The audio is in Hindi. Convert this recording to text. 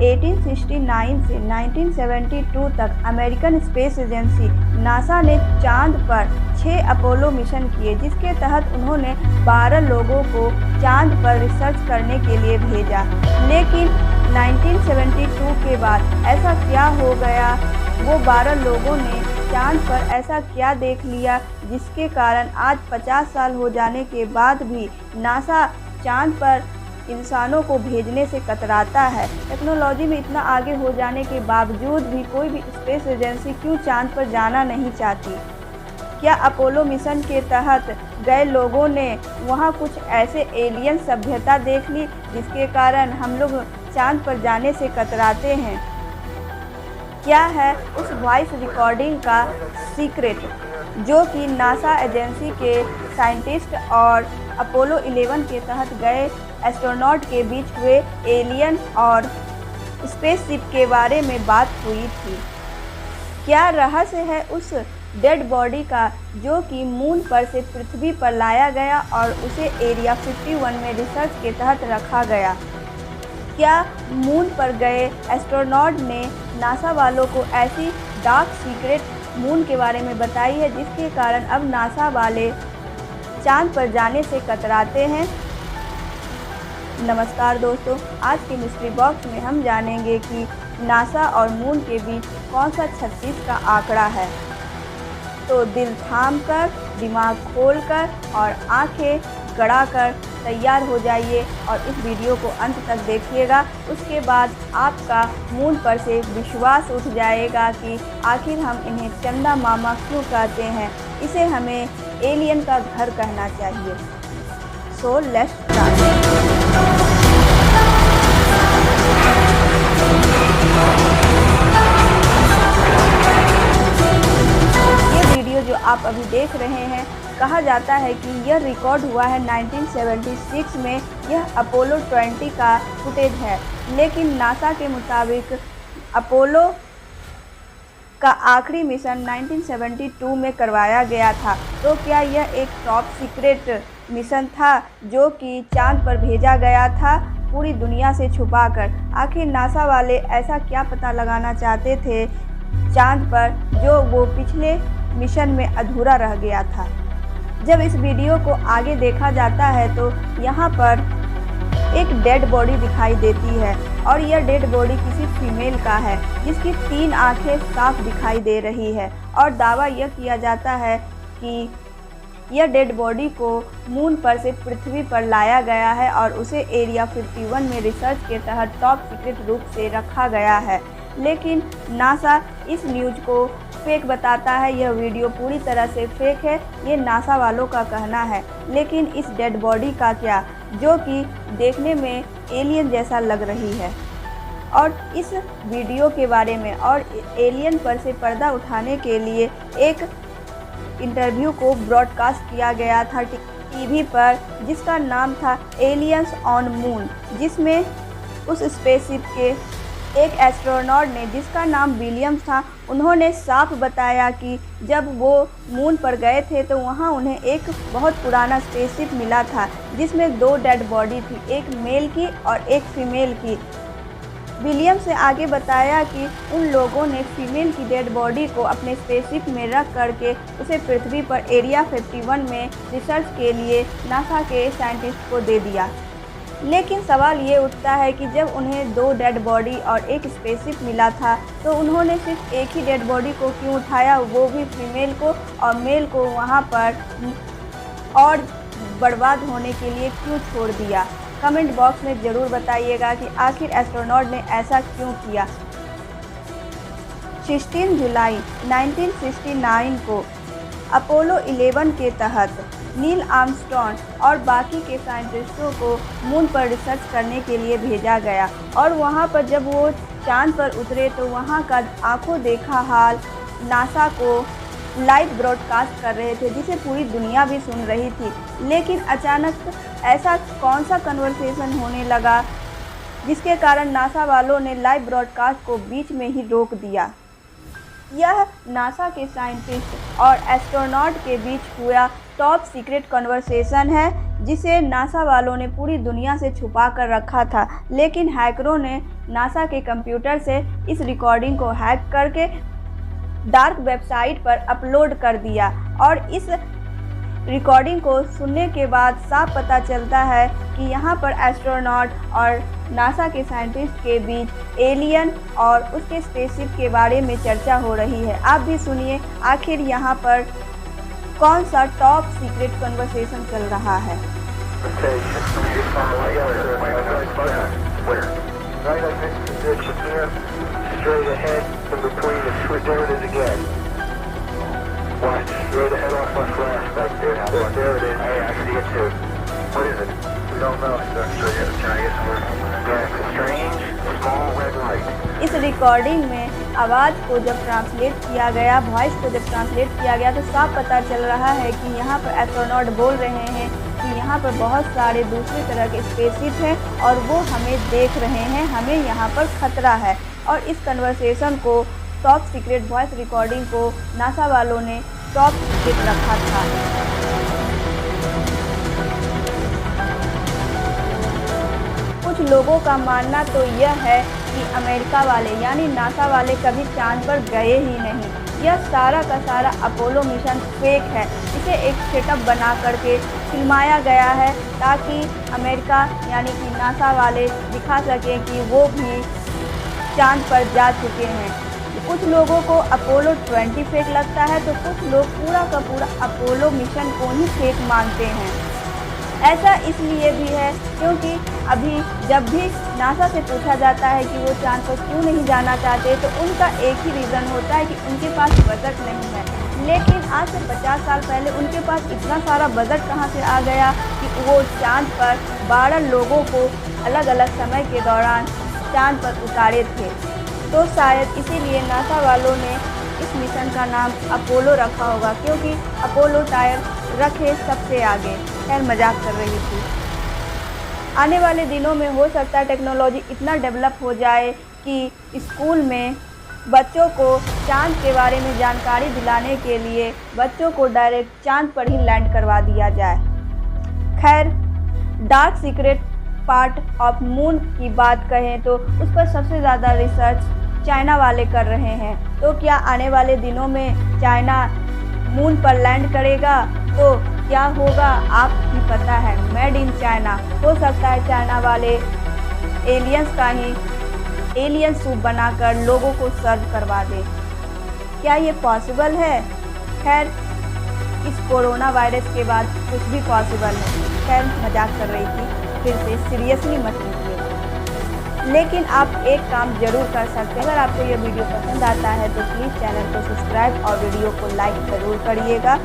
1869 से 1972 तक अमेरिकन स्पेस एजेंसी नासा ने चांद पर 6 अपोलो मिशन किए, जिसके तहत उन्होंने 12 लोगों को चांद पर रिसर्च करने के लिए भेजा। लेकिन 1972 के बाद ऐसा क्या हो गया, वो 12 लोगों ने चांद पर ऐसा क्या देख लिया जिसके कारण आज 50 साल हो जाने के बाद भी नासा चांद पर इंसानों को भेजने से कतराता है। टेक्नोलॉजी में इतना आगे हो जाने के बावजूद भी कोई भी स्पेस एजेंसी क्यों चांद पर जाना नहीं चाहती? क्या अपोलो मिशन के तहत गए लोगों ने वहां कुछ ऐसे एलियन सभ्यता देख ली जिसके कारण हम लोग चांद पर जाने से कतराते हैं? क्या है उस वॉइस रिकॉर्डिंग का सीक्रेट जो कि नासा एजेंसी के साइंटिस्ट और अपोलो 11 के तहत गए एस्ट्रोनॉट के बीच हुए एलियन और स्पेसशिप के बारे में बात हुई थी? क्या रहस्य है उस डेड बॉडी का जो कि मून पर से पृथ्वी पर लाया गया और उसे एरिया 51 में रिसर्च के तहत रखा गया? क्या मून पर गए एस्ट्रोनॉट ने नासा वालों को ऐसी डार्क सीक्रेट मून के बारे में बताई है जिसके कारण अब नासा वाले चांद पर जाने से कतराते हैं? नमस्कार दोस्तों, आज के मिस्ट्री बॉक्स में हम जानेंगे कि नासा और मून के बीच कौन सा 36 का आंकड़ा है। तो दिल थाम कर, दिमाग खोल कर और आंखें गड़ा कर तैयार हो जाइए और इस वीडियो को अंत तक देखिएगा। उसके बाद आपका मून पर से विश्वास उठ जाएगा कि आखिर हम इन्हें चंदा मामा क्यों कहते हैं, इसे हमें एलियन का घर कहना चाहिए। So let's start. जो आप अभी देख रहे हैं, कहा जाता है कि यह रिकॉर्ड हुआ है 1976 में। यह अपोलो 20 का फुटेज है, लेकिन नासा के मुताबिक अपोलो का आखिरी मिशन 1972 में करवाया गया था। तो क्या यह एक टॉप सीक्रेट मिशन था जो कि चांद पर भेजा गया था पूरी दुनिया से छुपाकर? आखिर नासा वाले ऐसा क्या पता लगाना चाहते थे चांद पर जो वो पिछले मिशन में अधूरा रह गया था? जब इस वीडियो को आगे देखा जाता है तो यहाँ पर एक डेड बॉडी दिखाई देती है और यह डेड बॉडी किसी फीमेल का है जिसकी 3 आंखें साफ दिखाई दे रही है और दावा यह किया जाता है कि यह डेड बॉडी को मून पर से पृथ्वी पर लाया गया है और उसे एरिया 51 में रिसर्च के तहत टॉप सीक्रेट रूप से रखा गया है। लेकिन नासा इस न्यूज़ को फेक बताता है। यह वीडियो पूरी तरह से फेक है, ये नासा वालों का कहना है। लेकिन इस डेड बॉडी का क्या, जो कि देखने में एलियन जैसा लग रही है? और इस वीडियो के बारे में और एलियन पर से पर्दा उठाने के लिए एक इंटरव्यू को ब्रॉडकास्ट किया गया था टीवी पर, जिसका नाम था एलियंस ऑन मून, जिसमें उस स्पेसशिप के एक एस्ट्रोनॉट ने, जिसका नाम विलियम्स था, उन्होंने साफ बताया कि जब वो मून पर गए थे तो वहाँ उन्हें एक बहुत पुराना स्पेसशिप मिला था जिसमें 2 डेड बॉडी थी, एक मेल की और एक फीमेल की। विलियम्स ने आगे बताया कि उन लोगों ने फीमेल की डेड बॉडी को अपने स्पेसशिप में रख करके उसे पृथ्वी पर एरिया 51 में रिसर्च के लिए नासा के साइंटिस्ट को दे दिया। लेकिन सवाल ये उठता है कि जब उन्हें 2 डेड बॉडी और एक स्पेसशिप मिला था तो उन्होंने सिर्फ एक ही डेड बॉडी को क्यों उठाया, वो भी फीमेल को, और मेल को वहाँ पर और बर्बाद होने के लिए क्यों छोड़ दिया? कमेंट बॉक्स में ज़रूर बताइएगा कि आखिर एस्ट्रोनॉट ने ऐसा क्यों किया। 16 जुलाई 1969 को अपोलो 11 के तहत नील आर्मस्ट्रॉन्ग और बाकी के साइंटिस्टों को मून पर रिसर्च करने के लिए भेजा गया और वहां पर जब वो चांद पर उतरे तो वहां का आंखों देखा हाल नासा को लाइव ब्रॉडकास्ट कर रहे थे, जिसे पूरी दुनिया भी सुन रही थी। लेकिन अचानक ऐसा कौन सा कन्वर्सेशन होने लगा जिसके कारण नासा वालों ने लाइव ब्रॉडकास्ट को बीच में ही रोक दिया। यह नासा के साइंटिस्ट और एस्ट्रोनॉट के बीच हुआ टॉप सीक्रेट कन्वर्सेशन है जिसे नासा वालों ने पूरी दुनिया से छुपा कर रखा था। लेकिन हैकरों ने नासा के कंप्यूटर से इस रिकॉर्डिंग को हैक करके डार्क वेबसाइट पर अपलोड कर दिया और इस रिकॉर्डिंग को सुनने के बाद साफ पता चलता है कि यहाँ पर एस्ट्रोनॉट और नासा के साइंटिस्ट के बीच एलियन और उसके स्पेसशिप के बारे में चर्चा हो रही है। आप भी सुनिए आखिर यहाँ पर कौन सा टॉप सीक्रेट कन्वर्सेशन चल रहा है। Watch, straight ahead off my flash back there. There it is. Hey, I see it too. What is it? We don't know. Sir, can I get some? Yeah, it's a strange, small red light. इस रिकॉर्डिंग में आवाज़ को जब ट्रांसलेट किया गया, वॉइस को जब ट्रांसलेट किया गया तो साफ पता चल रहा है कि यहाँ पर एस्ट्रोनॉट बोल रहे हैं कि यहाँ पर बहुत सारे दूसरी तरह के स्पेसशिप हैं और वो हमें देख रहे हैं, हमें यहाँ पर खतरा है। और इस कन्वर्सेशन को टॉप सीक्रेट वॉइस रिकॉर्डिंग को नासा वालों ने टॉप सीक्रेट रखा था। कुछ लोगों का मानना तो यह है कि अमेरिका वाले यानी नासा वाले कभी चांद पर गए ही नहीं। यह सारा का सारा अपोलो मिशन फेक है। इसे एक सेटअप बना करके फिल्माया गया है ताकि अमेरिका यानी कि नासा वाले दिखा सकें कि वो भी चांद पर जा चुके हैं। कुछ लोगों को अपोलो 20 फेक लगता है तो कुछ लोग पूरा का पूरा अपोलो मिशन को ही फेक मानते हैं। ऐसा इसलिए भी है क्योंकि अभी जब भी नासा से पूछा जाता है कि वो चांद पर क्यों नहीं जाना चाहते तो उनका एक ही रीज़न होता है कि उनके पास बजट नहीं है। लेकिन आज से 50 साल पहले उनके पास इतना सारा बजट कहाँ से आ गया कि वो चांद पर 12 लोगों को अलग अलग समय के दौरान चांद पर उतारे थे। तो शायद इसीलिए नासा वालों ने इस मिशन का नाम अपोलो रखा होगा क्योंकि अपोलो टायर रखे सबसे आगे। खैर मजाक कर रही थी। आने वाले दिनों में हो सकता है टेक्नोलॉजी इतना डेवलप हो जाए कि स्कूल में बच्चों को चांद के बारे में जानकारी दिलाने के लिए बच्चों को डायरेक्ट चांद पर ही लैंड करवा दिया जाए। खैर dark secret part of moon की बात कहें तो उस पर सबसे ज़्यादा रिसर्च चाइना वाले कर रहे हैं। तो क्या आने वाले दिनों में चाइना मून पर लैंड करेगा तो क्या होगा आप भी पता है, मेड इन चाइना। हो सकता है चाइना वाले एलियंस का ही एलियन सूप बनाकर लोगों को सर्व करवा दे। क्या ये पॉसिबल है? खैर इस कोरोना वायरस के बाद कुछ भी पॉसिबल है। खैर मजाक कर रही थी, फिर से सीरियसली मत लीजिए। लेकिन आप एक काम जरूर कर सकते हैं। अगर आपको यह वीडियो पसंद आता है तो प्लीज़ चैनल को सब्सक्राइब और वीडियो को लाइक ज़रूर करिएगा।